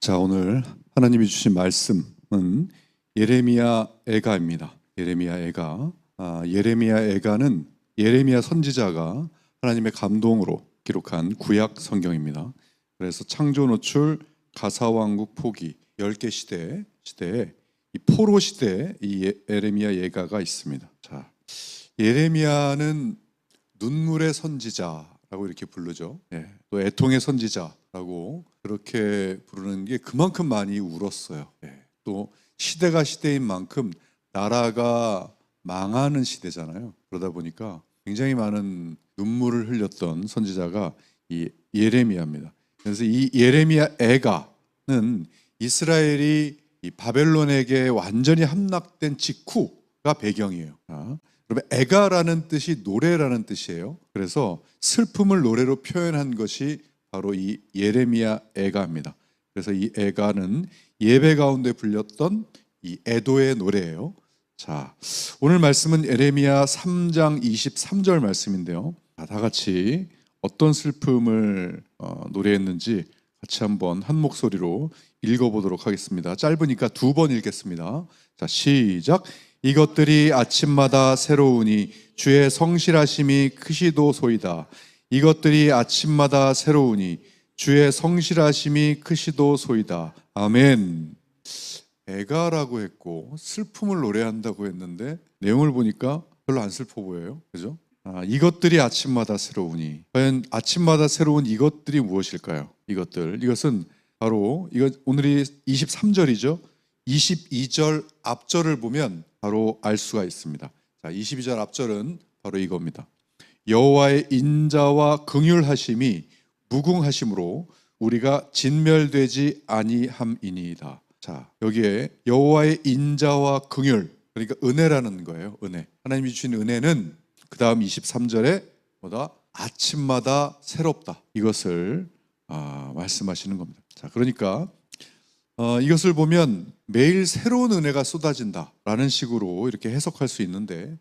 자, 오늘 하나님이 주신 말씀은 예레미야 애가입니다. 예레미야 애가. 예레미야 애가는 예레미야 선지자가 하나님의 감동으로 기록한 구약 성경입니다. 그래서 창조, 노출, 가사왕국, 포기 10개 시대에 이 포로 시대에 이 예레미야 애가가 있습니다. 자, 예레미야는 눈물의 선지자라고 이렇게 부르죠. 또 애통의 선지자라고 그렇게 부르는 게 그만큼 많이 울었어요. 또 시대가 시대인 만큼 나라가 망하는 시대잖아요. 그러다 보니까 굉장히 많은 눈물을 흘렸던 선지자가 이 예레미야입니다. 그래서 이 예레미야 애가는 이스라엘이 이 바벨론에게 완전히 함락된 직후가 배경이에요. 그러면 애가라는 뜻이 노래라는 뜻이에요. 그래서 슬픔을 노래로 표현한 것이 바로 이 예레미야 애가입니다. 그래서 이 애가는 예배 가운데 불렸던 이 애도의 노래예요. 자, 오늘 말씀은 예레미야 3장 23절 말씀인데요. 다 같이 어떤 슬픔을 노래했는지 같이 한번 한 목소리로 읽어보도록 하겠습니다. 짧으니까 2번 읽겠습니다. 자, 시작. 이것들이 아침마다 새로우니 주의 성실하심이 크시도소이다. 이것들이 아침마다 새로우니 주의 성실하심이 크시도소이다. 아멘. 애가라고 했고 슬픔을 노래한다고 했는데 내용을 보니까 별로 안 슬퍼 보여요. 그죠? 이것들이 아침마다 새로우니, 과연 아침마다 새로운 이것들이 무엇일까요? 이것은 바로 오늘이 23절이죠. 22절 앞절을 보면 바로 알 수가 있습니다. 자, 22절 앞절은 바로 이겁니다. 여호와의 인자와 긍휼하심이 무궁하심으로 우리가 진멸되지 아니함이니이다. 자, 여기에 여호와의 인자와 긍휼, 그러니까 은혜라는 거예요. 은혜. 하나님이 주신 은혜는 그 다음 23절에 뭐다? 아침마다 새롭다. 이것을 말씀하시는 겁니다. 자, 그러니까 이것을 보면 매일 새로운 은혜가 쏟아진다라는 식으로 이렇게 해석할 수 있는데,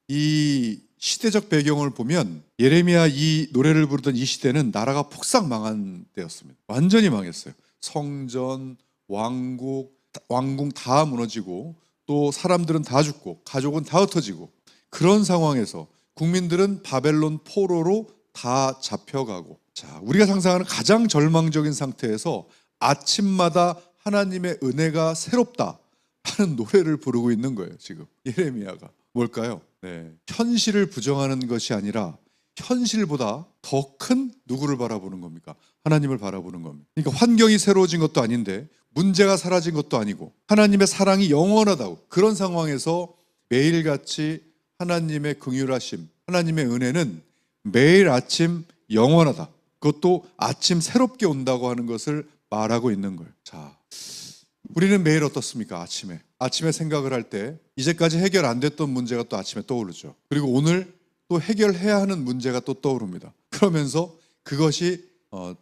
이 시대적 배경을 보면 예레미야 이 노래를 부르던 이 시대는 나라가 폭삭 망한 때였습니다. 완전히 망했어요. 성전, 왕국 다 무너지고 또 사람들은 다 죽고 가족은 다 흩어지고, 그런 상황에서 국민들은 바벨론 포로로 다 잡혀가고, 자, 우리가 상상하는 가장 절망적인 상태에서 아침마다 하나님의 은혜가 새롭다 하는 노래를 부르고 있는 거예요. 지금 예레미야가 뭘까요? 현실을 부정하는 것이 아니라 현실보다 더 큰 누구를 바라보는 겁니까? 하나님을 바라보는 겁니다. 그러니까 환경이 새로워진 것도 아닌데, 문제가 사라진 것도 아니고, 하나님의 사랑이 영원하다고, 그런 상황에서 매일같이 하나님의 긍휼하심, 하나님의 은혜는 매일 아침 영원하다, 그것도 아침 새롭게 온다고 하는 것을 말하고 있는 거예요. 자, 우리는 매일 어떻습니까? 아침에 생각을 할 때 이제까지 해결 안 됐던 문제가 또 아침에 떠오르죠. 그리고 오늘 또 해결해야 하는 문제가 또 떠오릅니다. 그러면서 그것이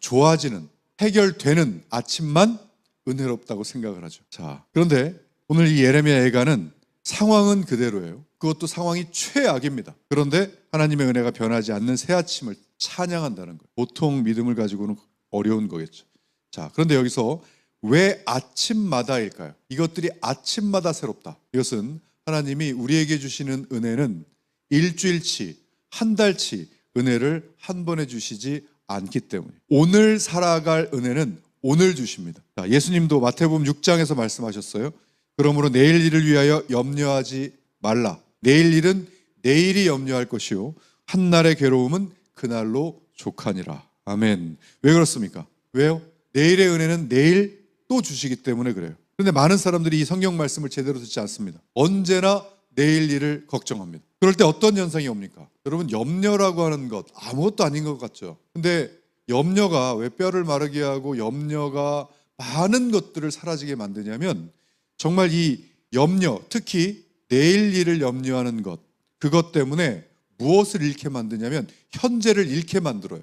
좋아지는, 해결되는 아침만 은혜롭다고 생각을 하죠. 자, 그런데 오늘 이 예레미야 애가는 상황은 그대로예요. 그것도 상황이 최악입니다. 그런데 하나님의 은혜가 변하지 않는 새 아침을 찬양한다는 거예요. 보통 믿음을 가지고는 어려운 거겠죠. 자, 그런데 여기서 왜 아침마다일까요? 이것들이 아침마다 새롭다. 이것은 하나님이 우리에게 주시는 은혜는 일주일치, 한 달치 은혜를 한 번에 주시지 않기 때문에, 오늘 살아갈 은혜는 오늘 주십니다. 자, 예수님도 마태복음 6장에서 말씀하셨어요. 그러므로 내일 일을 위하여 염려하지 말라. 내일 일은 내일이 염려할 것이요 한날의 괴로움은 그날로 족하니라. 아멘. 왜 그렇습니까? 왜요? 내일의 은혜는 내일 또 주시기 때문에 그래요. 그런데 많은 사람들이 이 성경 말씀을 제대로 듣지 않습니다. 언제나 내일 일을 걱정합니다. 그럴 때 어떤 현상이 옵니까? 여러분, 염려라고 하는 것 아무것도 아닌 것 같죠. 근데 염려가 왜 뼈를 마르게 하고 염려가 많은 것들을 사라지게 만드냐면, 정말 이 염려, 특히 내일 일을 염려하는 것, 그것 때문에 무엇을 잃게 만드냐면 현재를 잃게 만들어요.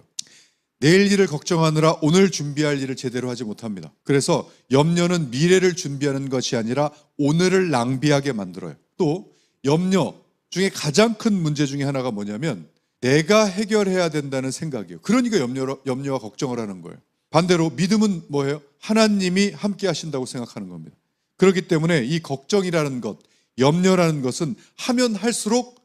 내일 일을 걱정하느라 오늘 준비할 일을 제대로 하지 못합니다. 그래서 염려는 미래를 준비하는 것이 아니라 오늘을 낭비하게 만들어요. 또 염려 중에 가장 큰 문제 중에 하나가 뭐냐면 내가 해결해야 된다는 생각이에요. 그러니까 염려와 걱정을 하는 거예요. 반대로 믿음은 뭐예요? 하나님이 함께 하신다고 생각하는 겁니다. 그렇기 때문에 이 걱정이라는 것, 염려라는 것은 하면 할수록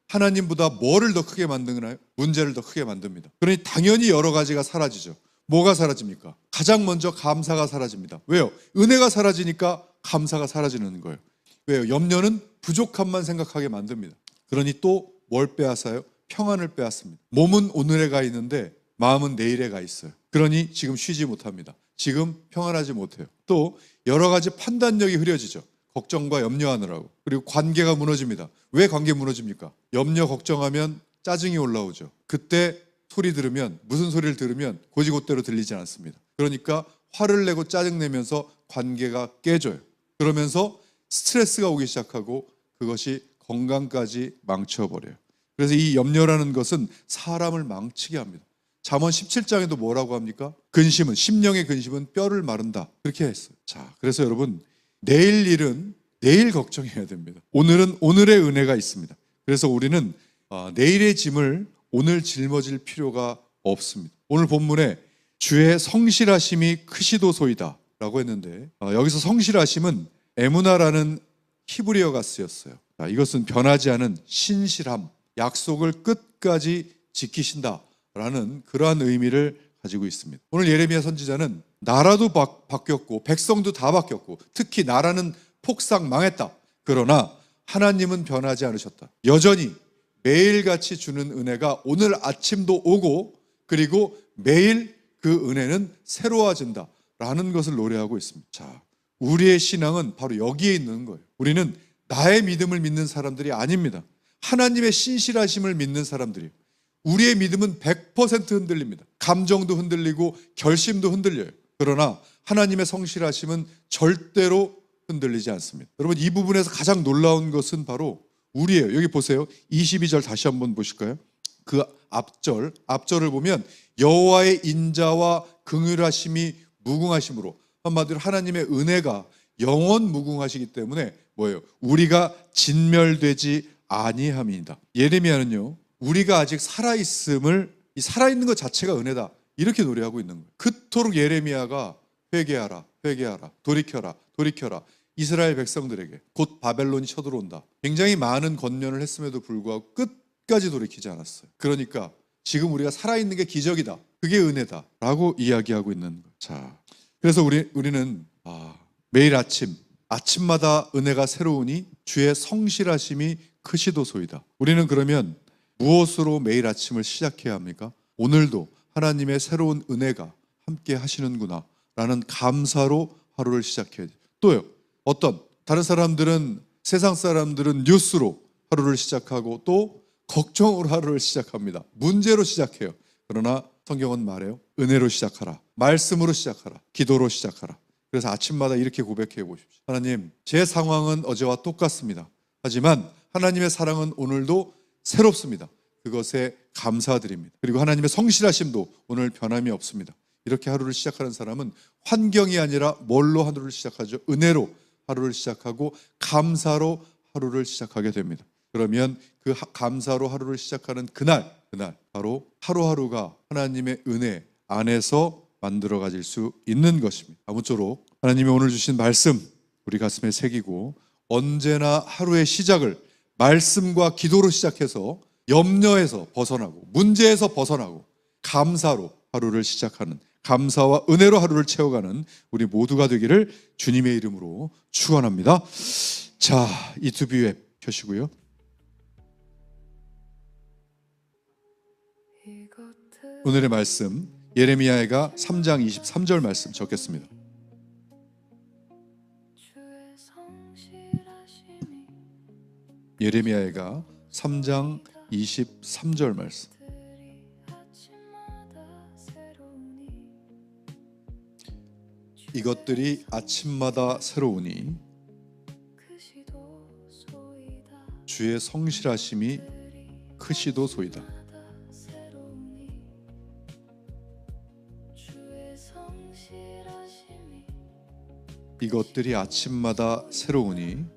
하나님보다 뭐를 더 크게 만드나요? 문제를 더 크게 만듭니다. 그러니 당연히 여러 가지가 사라지죠. 뭐가 사라집니까? 가장 먼저 감사가 사라집니다. 왜요? 은혜가 사라지니까 감사가 사라지는 거예요. 왜요? 염려는 부족함만 생각하게 만듭니다. 그러니 또 뭘 빼앗아요? 평안을 빼앗습니다. 몸은 오늘에 가 있는데 마음은 내일에 가 있어요. 그러니 지금 쉬지 못합니다. 지금 평안하지 못해요. 또 여러 가지 판단력이 흐려지죠. 걱정과 염려하느라고. 그리고 관계가 무너집니다. 왜 관계 무너집니까? 염려, 걱정하면 짜증이 올라오죠. 그때 소리 들으면, 무슨 소리를 들으면 고지곳대로 들리지 않습니다. 그러니까 화를 내고 짜증내면서 관계가 깨져요. 그러면서 스트레스가 오기 시작하고 그것이 건강까지 망쳐버려요. 그래서 이 염려라는 것은 사람을 망치게 합니다. 잠언 17장에도 뭐라고 합니까? 근심은, 심령의 근심은 뼈를 마른다. 그렇게 했어요. 자, 그래서 여러분, 내일 일은 내일 걱정해야 됩니다. 오늘은 오늘의 은혜가 있습니다. 그래서 우리는 내일의 짐을 오늘 짊어질 필요가 없습니다. 오늘 본문에 주의 성실하심이 크시도소이다 라고 했는데, 여기서 성실하심은 에무나라는 히브리어가 쓰였어요. 자, 이것은 변하지 않은 신실함, 약속을 끝까지 지키신다라는 그러한 의미를 가지고 있습니다. 오늘 예레미야 선지자는 나라도 바뀌었고 백성도 다 바뀌었고 특히 나라는 폭삭 망했다. 그러나 하나님은 변하지 않으셨다. 여전히 매일같이 주는 은혜가 오늘 아침도 오고 그리고 매일 그 은혜는 새로워진다라는 것을 노래하고 있습니다. 자, 우리의 신앙은 바로 여기에 있는 거예요. 우리는 나의 믿음을 믿는 사람들이 아닙니다. 하나님의 신실하심을 믿는 사람들이에요. 우리의 믿음은 100% 흔들립니다. 감정도 흔들리고 결심도 흔들려요. 그러나 하나님의 성실하심은 절대로 흔들리지 않습니다. 여러분, 이 부분에서 가장 놀라운 것은 바로 우리예요. 여기 보세요. 22절 다시 한번 보실까요? 그 앞절을 보면 여호와의 인자와 긍휼하심이 무궁하심으로, 한마디로 하나님의 은혜가 영원 무궁하시기 때문에 뭐예요? 우리가 진멸되지 아니함이다. 예레미야는요, 우리가 아직 살아있음을, 이 살아있는 것 자체가 은혜다 이렇게 노래하고 있는 거예요. 그토록 예레미야가 회개하라, 회개하라, 돌이켜라, 돌이켜라, 이스라엘 백성들에게 곧 바벨론이 쳐들어온다, 굉장히 많은 권면을 했음에도 불구하고 끝까지 돌이키지 않았어요. 그러니까 지금 우리가 살아있는 게 기적이다, 그게 은혜다 라고 이야기하고 있는 거예요. 자, 그래서 우리는 매일 아침마다 은혜가 새로우니 주의 성실하심이 크시도소이다. 우리는 그러면 무엇으로 매일 아침을 시작해야 합니까? 오늘도 하나님의 새로운 은혜가 함께 하시는구나 라는 감사로 하루를 시작해야 돼요. 또요, 다른 사람들은, 세상 사람들은 뉴스로 하루를 시작하고 또 걱정으로 하루를 시작합니다. 문제로 시작해요. 그러나 성경은 말해요. 은혜로 시작하라, 말씀으로 시작하라, 기도로 시작하라. 그래서 아침마다 이렇게 고백해 보십시오. 하나님, 제 상황은 어제와 똑같습니다. 하지만 하나님의 사랑은 오늘도 새롭습니다. 그것에 감사드립니다. 그리고 하나님의 성실하심도 오늘 변함이 없습니다. 이렇게 하루를 시작하는 사람은 환경이 아니라 뭘로 하루를 시작하죠? 은혜로 하루를 시작하고 감사로 하루를 시작하게 됩니다. 그러면 그 감사로 하루를 시작하는 그날 바로 하루하루가 하나님의 은혜 안에서 만들어 가질 수 있는 것입니다. 아무쪼록 하나님이 오늘 주신 말씀 우리 가슴에 새기고 언제나 하루의 시작을 말씀과 기도로 시작해서 염려에서 벗어나고 문제에서 벗어나고 감사로 하루를 시작하는, 감사와 은혜로 하루를 채워가는 우리 모두가 되기를 주님의 이름으로 축원합니다. 자, 이투비 웹 켜시고요. 오늘의 말씀 예레미야가 3장 23절 말씀 적겠습니다. 예레미야가 3장 23절 말씀. 이것들이 아침마다 새로우니 주의 성실하심이 크시도소이다. 이것들이 아침마다 새로우니